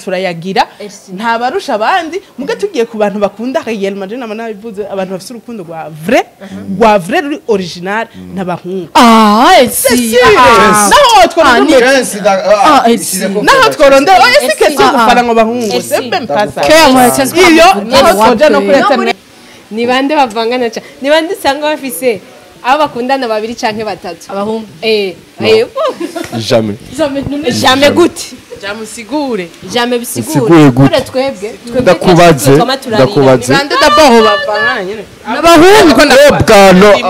turayagira nta barusha abandi muga tugiye ku bantu bakunda Real Madrid nabivuze abantu bafite urukundo rwa vrai ruri original n'abahungu Elsie naho tworondera ese kese gufana ngo bahungu sembe mpasa iyo naho twoja no kureta ni bande bavangana cyane ni bande usanga bafise abo bakundana babiri canke batatu abahungu jamais gute jamusigure jamais bisigure kure twebwe ndakubaze bande d'abord bavangana nyene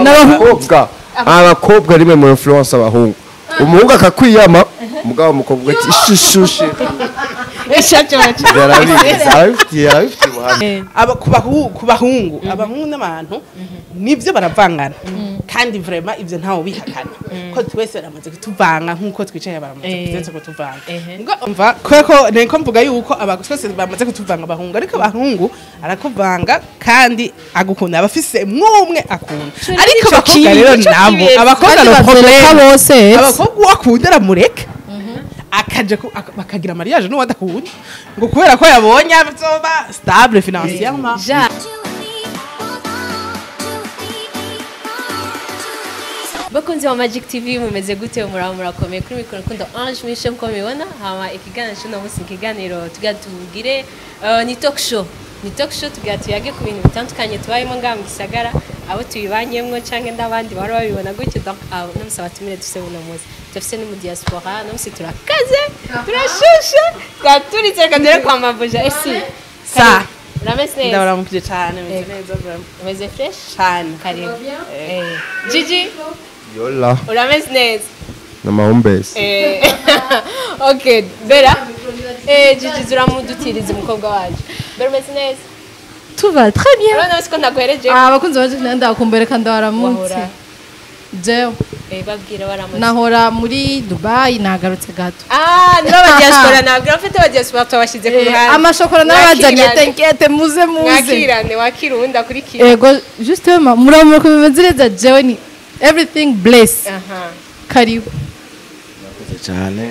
n'abahungu abakobwa rimwe mu influence abahungu umuhungu akakwiyama mugabo umukobwa ati ishushushi ku bahungu abahungu n'abantu nivyo baravangana kandi vraiment ivyo ntawo bihakana ko twese baramaze kutuvanga nkuko twicaye baramaze kutuvanga ngo umva kweko neko mvuga yuko twese bamaze kutuvanga abahungu ariko abahungu arakuvanga kandi agukunda abafise mwumwe akunda ariko abakobwa rero nabo abakobwa no problem bose abakobwa wakundira mureke akaje bakagira mariage no wadakunda ngo kubera ko yabonye azoba stable financièrement bakunzi wa Magic TV mumeze gute murakomeye kuri mikoro kundo Ange Minouche ko mibona hama ikiganiro cyo musi ikiganiro tugatugire ni talk show tugatuyage ku bintu bitandukanye tubayemo ngamu gisagara abo tuyibanyemwe canke ndabandi bari babibona gutyo donc abo namusaba tumire duse buno muzi tufise no mu diaspora namusi turakaze turashushe twaturitse kadere kwa mabuja Elsie sa Ramesne ndabaramukije cyane neza vraiment umeze fresh cyane karibu Gigi yola urameze neza n'amahumbezi okay bera Gigi zuramudutiriza umukobwa waje bera umeze neza tout va très bien urabona siko ndakwereje abakunzi baje ndakumbereka ndabaramutse jewe babwira baramutse nahora muri Dubai nagarutse gato niba abadiaspora nabwira ufite abadiaspora twabashyize ku ruhande amashokora n'abazanye tenkete muze wakirunda kuri kiro ego justement muramura kubimezereza jewe ni everything bless karibu nakoze cyane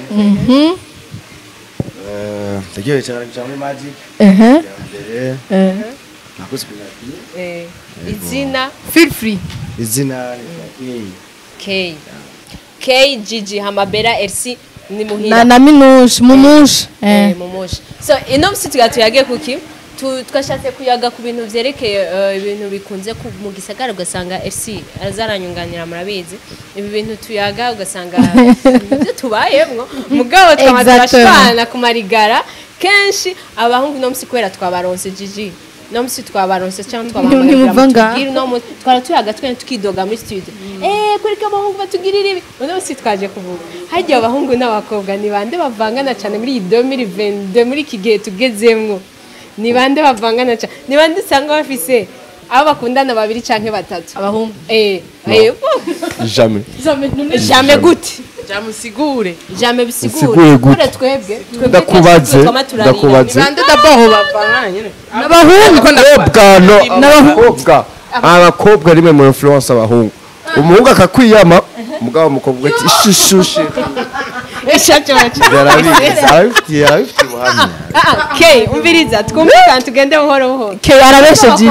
ndagiye cyane muri Magic nakoze kunabi izina feel free izina K Gigi hamabera Elsie ni muhira na Minouche Minouche so ino msi tugatuyage kuki twashatse kuyaga ku bintu vyerekeye ibintu bikunze mu gisagara ugasanga Elsie azaranyunganira murabizi ibi bintu tuyaga ugasanga ibyo tubayemwo mugabo twamatashwana ku marigara kenshi abahungu no msi kwera twabaronse Gigi no msi twabaronse cyangwa twabamara no twara tuyaga twene tukidoga muri studio kurika abahungu batugirira ibi no msi twaje kuvuga hagiye abahungu n'abakobwa ni bande bavangana cyane muri 2022 muri kigihe tugezemwo ni bande bavangana cyane ni bande usanga bafise abo bakundana babiri canke batatu abahungu jamais gute jamusigure jamais bisigure kure twebwe ndakubaze bande d'abord bavangana nyene n'abahungu abakobwa rimwe mu influence abahungu umuhungu akakwiyama mugabo umukobwa ati ishushushi umviriza twumvikana tugende buhoro buhoro arabeshe Gigi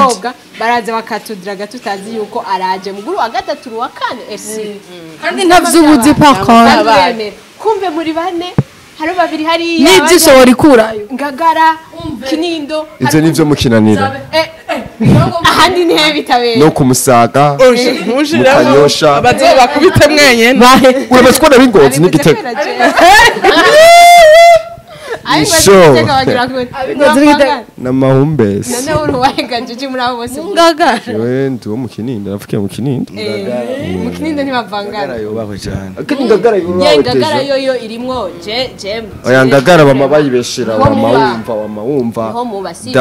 baraza bakatudiraga tutazi yuko araje muguru wa gatatu wa kane Elsie kandi ntavyubuzi pakon kumbe muri bane hari babiri hari n'ibyisho warikurayo ngagara kinindo ivyo nivyo mukinanira ahandi nihe bitabera no kumusaga mukanyosha abazoba kubite mwenyene urabaze ko nabingozi n'igitego n'amahumbezi none uruwaga Gigi muri abo bose ngagara jewe ndi wo mu Kinindo navukiye mu Kinindo mu Kinindo ntibavangana yubahwe cyane akini ngagara ngagara yoyo irimwo je oya ngagara bama bayibeshira wumva ho mu basize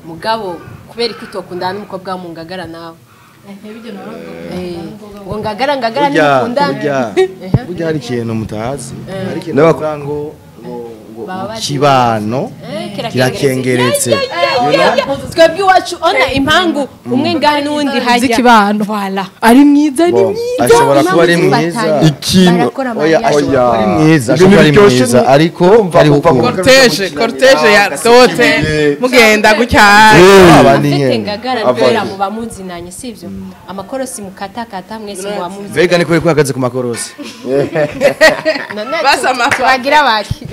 mugabo kubera ko utokundana n'umukobwa mu ngagara nawe ngo ngagara n'ukundana burya hari ikintu mutazi ariko nabavuga ngo kibano kirakengeretse twebwe iwacu ona impangu umwe ngahe n'uwundi hajya z'ikibano voilà ari mwiza ni mwiza ashobora kuba ari mwiza ikintu oya ashobora kuba ari mwiza Ibintu ashobora kuba ari biryoshye mwiza ni- ariko Urumva ari kuva ukuntu cortege ya dote mugenda gucyara abandi afite nyene ngagara bwera mu bamuzinanye sivyo amakorosi mukatakata mwese mu bamuzinanye vega niko ariko hagaze ku makorosi tubagira baki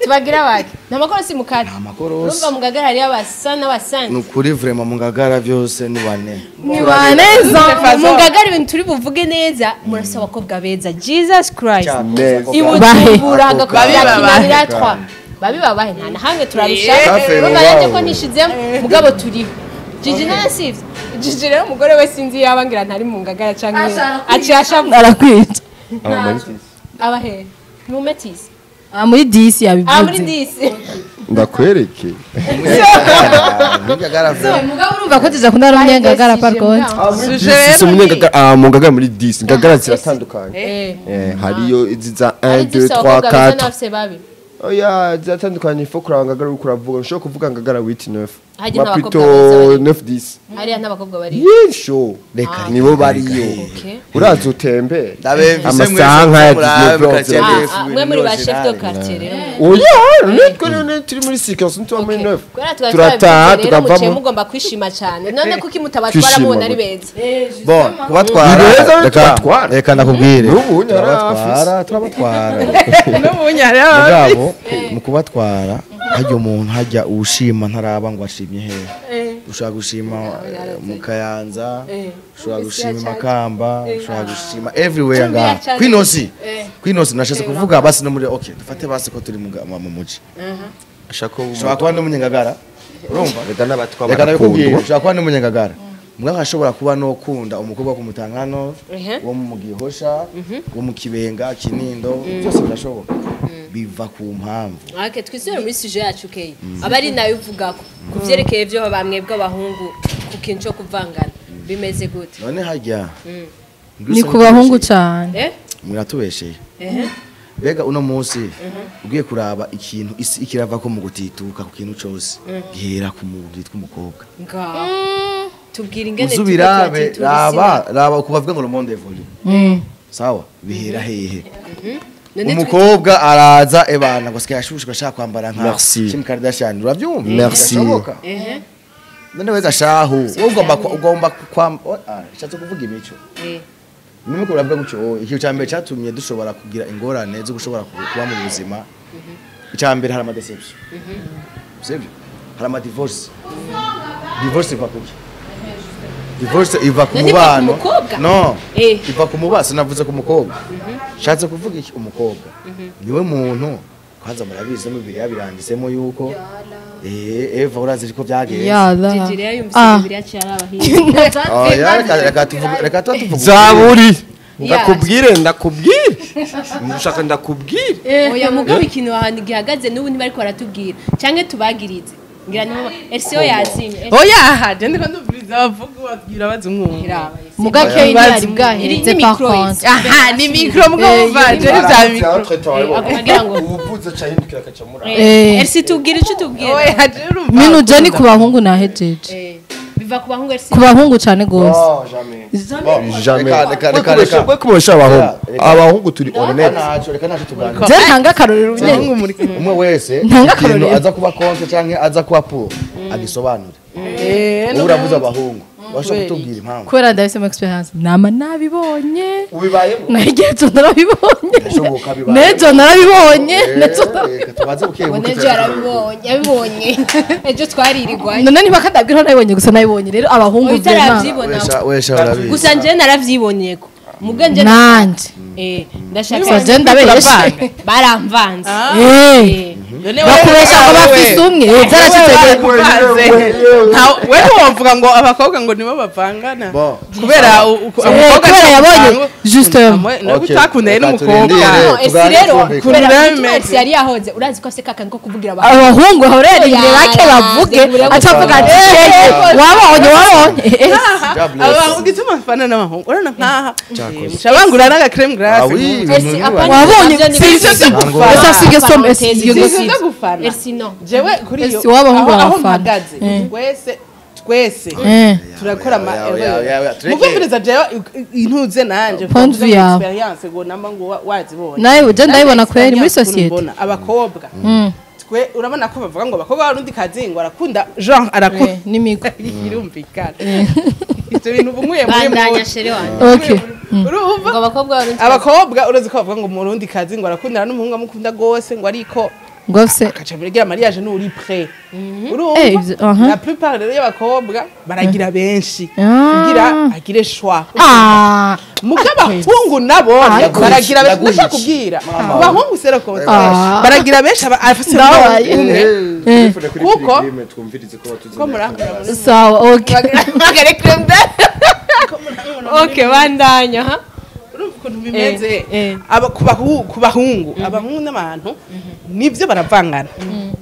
tubagira baki namakorosi mukata amakorosi urumva mugagara ari abasa n'abasanyi nukuri vraiment mu ngagara byose ni bane ni baneza mugagara ibintu turi buvuge neza murasa abakobwa beza Jesus Christ neza ibujumbura agakubira Babi kinabira twa babi babahe nta na hamwe turarusha Safi, urumva wow. nanjye ko nishizemo mugabo turiho Gigi nasivye Gigi rero umugore we sinzi yabangira ntari mu ngagara canke acasha arakwica abahe mu metisi muri disi muri yabivuze disi ndakwereke ngagara mugabo urumva ko tuza kundara umunyengagara par contre si umunyengagara mu ngagara muri 10 ngagara ziratandukanye hariyo izi za 1 2 3 4 nafse babi oya ziratandukanye ifo kuranga ngagara uri kuravuga nshobora kuvuga ngagara wit 9 Hajya ba n'abakobwa plutôt beza 9 10 hariya n'abakobwa bari yisho reka nibo bariyo okay uraza utembe ndabemvise amasaha nk'aya Disney Bros. mwe muri ba chef de quartier rero oya nitwe none turi muri sikasi ntwa muri 9 turataha tukavamo mugomba kwishima cyane none kuki mutabatwara mubona ari beza bon Ni kubatwara beza reka tubatwara. reka ndakubwire N'ubu nyara turabatwara n'ubunyare mugabo mu kubatwara hajya umuntu hajya uwushima ntaraba ngo ashimye hehe ushobora gushima mu Kayanza ushobora gushima Makamba ushobora gushima everywhere ngaha kwinosi nashatse kuvuga basi no muri okay dufate basi ko turi mu muji ashaka ushobora kuba n'umunyengagara urumva reka n'abatwa reka nabikubwira barakundwa ushobora kuba n'umunyengagara mugabo ashobora kuba no kunda umukobwa wo kumutangano wo mu Gihosha wo mu Kibenga Kinindo byose birashoboka biva ku mpamvu ake twisubire muri sujet yacu keye abari nayo uvuga ku vyerekeye byo bamwe bw'abahungu ku kintu cyo kuvangana bimeze gute none hajya ni ku bahungu cyane muratubesheye bega uno munsi ugiye kuraba ikintu isi ikirava ko mu gutituka ku kintu cyose gihera ku mubiri tw'umukobwa nga tubwira ingene uzubirabe raba kubavuga ngo le monde évolue sawa bihera hehe umukobwa araza ebana ngo sikia shushu gashaka kwambara nka Merci. Kim Kardashian uravyumva Merci. Birashoboka. none weza shahu ugomba shatse kuvuga imico nimwe kuravuga gucyo ikiyo cyambere cyatumye dushobora kugira ingorane zo gushobora kuba mu buzima icyambere hari ama deception sibyo hari ama divorce iva kuki divorce iva ku mubano no iva ku mubano sinavuze ku mukobwa shatse kuvuga iki umukobwa niwe muntu kwanza murabizi mu bibiri yabirandisemo yuko Eva urazi ko byagenze Gigi rero yumvise bibiri yaciye arabahinga reka tuvuge zaburi ndakubwire ndashaka ndakubwire oya mugabo ikintu ahantu gihagaze n'ubu ntibariko baratubwira canke tubagirize ngira ni Elsie yazimye oya haje ndiko ndubiriza bavuga batubwira bazumwumva mugake yari bwahetse par contre aha ni mikro mugabo baje bya mikro akugira ngo ubuvuze cyahindukira kacamura Elsie tubwira icyo tubwira oya haje urumva Minouche ni ku bahungu nahejeje biva ku bahungu Elsie ku bahungu cyane gose reka kubesha abahungu turi honnête reka nacu tuganira je ntanga akarorero nyene umwe wese Ntanga ikintu akarorero. aza kuba konse canke aza kuba po agisobanure uravuze abahungu bashobora kutubwira impamvu kubera ndahisemo experience nama nabibonye ubibayemo nahigeje narabibonye Birashoboka bibaye. nejo narabibonye nejo tubaze buke ngo nejo yabibonye ejo twaririrwaye none ntibakadabwira nabibonye gusa nabibonye rero abahungu utaravyibona wesha urabizi gusa nje naravyibonyeko muganje nanje ndashaka je ndabeshe baramvanze bakubesha ngo bafise umwe byaracitse wewe wavuga ngo abakobwa ngo nibo bavangana kubera kubera yabonye justement no utakundaye n'umukobwa Elsie rero kubera bimeze. Elsie yari yahoze urazi ko afise kakandi ko kuvugira abantu abahungu horerire bake bavuge atavuga ati wabonye aba ugituma mfana n'abahungu urana nkaha shabangura n'aga creme glace oui Elsie apana wabonye navyo ni ese sige som ese iyo ibyo gufana Elsie no jewe kuri iyo Elsie w'abahungu aho barafana. mpagaze twese turakora ama muvumviriza jewe intuze nanje Point view yawe. experience ngo namba ngo wazibonye nawe je ndayibona kweri muri societe abakobwa twe urabona ko bavuga ngo abakobwa barundi kazi ngo arakunda genre arakunda n'imigo irumvikana ivyo bintu bumwe muri bandanya shere wanjye okay urumva ngo abakobwa barundi abakobwa urazi ko bavuga ngo murundi kazi ngo arakundana n'umuhungu amukunda gose ngo ariko ngofse akaca biragira mariage n'uri prêt urumva la plupart rero y'abakobwa baragira benshi kugira agire choix mugaba hungu nabo baragira benshi ndashaka kubwira abahungu sero konta baragira benshi afise kuko ko murangura sawa okay magare kremda okay bandanya ha urumva ukuntu bimeze ku bahungu abahungu n'abantu nivyo baravangana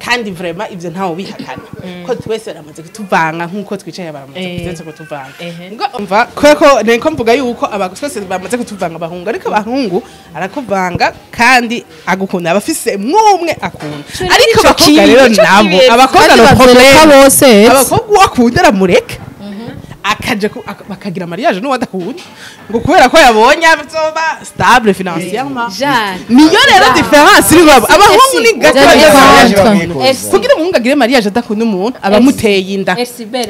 kandi vraiment ivyo ntawo bihakana ko twese baramaze kutuvanga nkuko twicaye baramaze kutuvanga ngo umva ko neko mvuga yuko abakose bamaze kutuvanga abahungu ariko abahungu arakuvanga kandi agukunda abafise mwumwe akunda ariko abakobwa rero nabo abakobwa no problem bose abakobwa wakundira mureke akaje bakagira mariage no wadakunda ngo kubera ko yabonye azoba stable financièrement niyo rero difference iri babo abahungu ni gato kugira umuhungu agire mariage adakunda umuntu abamuteye inda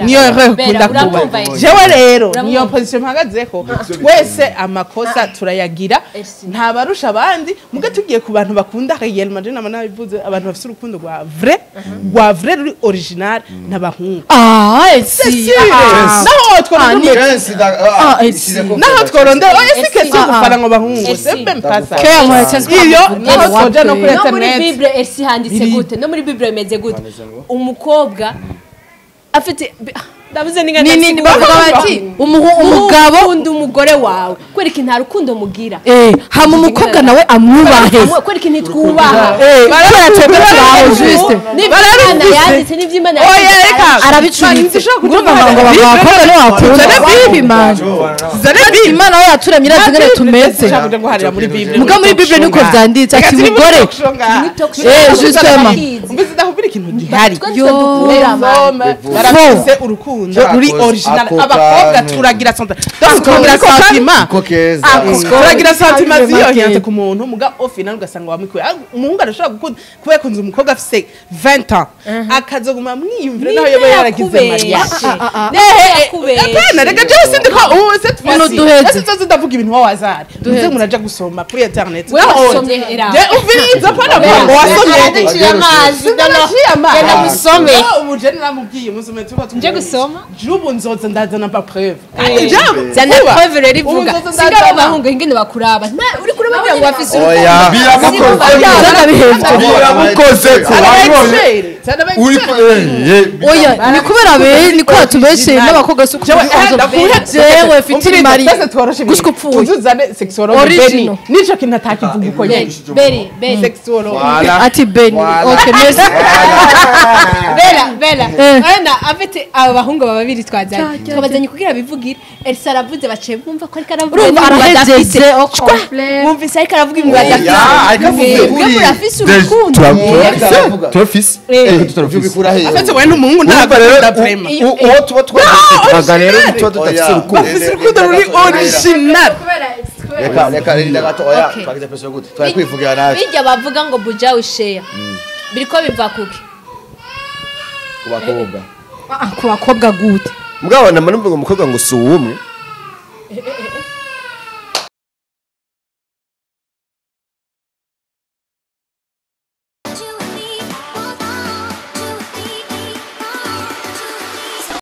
niyo rero kunda kuba jewe rero niyo position mpagazeko wese amakosa turayagira nta barusha abandi muga tugiye ku bantu bakunda réel majina amana bivuze abantu bafite urukundo rwa vrai ruri original n'abahungu Elsie naho tworondera oya sikese gufana ngo bahungu sembe mpasa iyo naho twoja no kuri internet no muri bible Elsie handitse gute no muri bible imeze gute umukobwa afite ndabuze nini bavuga bati umugabo ukunda umugore wawe kwereka nta rukundo mugira hama umukobwa nawe amwubahe kwereka ntitwubaha baratweberaho juste n'Imana yanditse n'ivy'Imana arabicuritse ngurumva ngo abakobwa no bakunda bibi man Imana we yaturemye irazingere tumeze muga muri bible niko vyanditse ati umugore justement umbize ndahubira ikintu gihari barafise urukundo ruri original abakobwa turagira sentiment turagira sentiment ziyohyanze ku muntu muga ofina ugasanga wamukwe umuhungu arashobora gukunda kuba yakunze umukobwa afise 20 ans akazoguma mwiyumvira naho yaba yaragize mariage apana rega je sindi ko ubu cette fois-ci ese ndavuga ibintu wazari duze muraja gusoma kuri internet uviriza apana ngo wasomye amazi yenda musome ubu je namubwiye musome tuko nje gusoma jubu nzoza ndazana pa preuve zana preuve rero ivuga singa abahungu ingene bakuraba uri kuraba ngo bafise oya ni kubera be ni ko tubeshe n'abakobwa suko jewe fitiri mari gushika upfuye uzuzane sexology beni nico kintu atakivuga uko nyene beri sexology ati beni okay merci bela ana afite abahungu babiri twazanye twabazanye kugira bivugira Elsie aravuze bace bumva ko ariko aravuga arahejeze bumvise ariko aravuga ibintu badafite murafise urukundo turafise tubikura he afite we n'umuhungu ntabwo prema uwo tuba twatanga rero tuba tudafise urukundo bafise urukundo ruri original reka rero gato oya twagize peso gute twari kwivugira nawe bijya bavuga ngo buja ushare biriko biva kuki kubakobwa ku bakobwa gute mugabo namwe numva ngo umukobwa ngo si uwumwe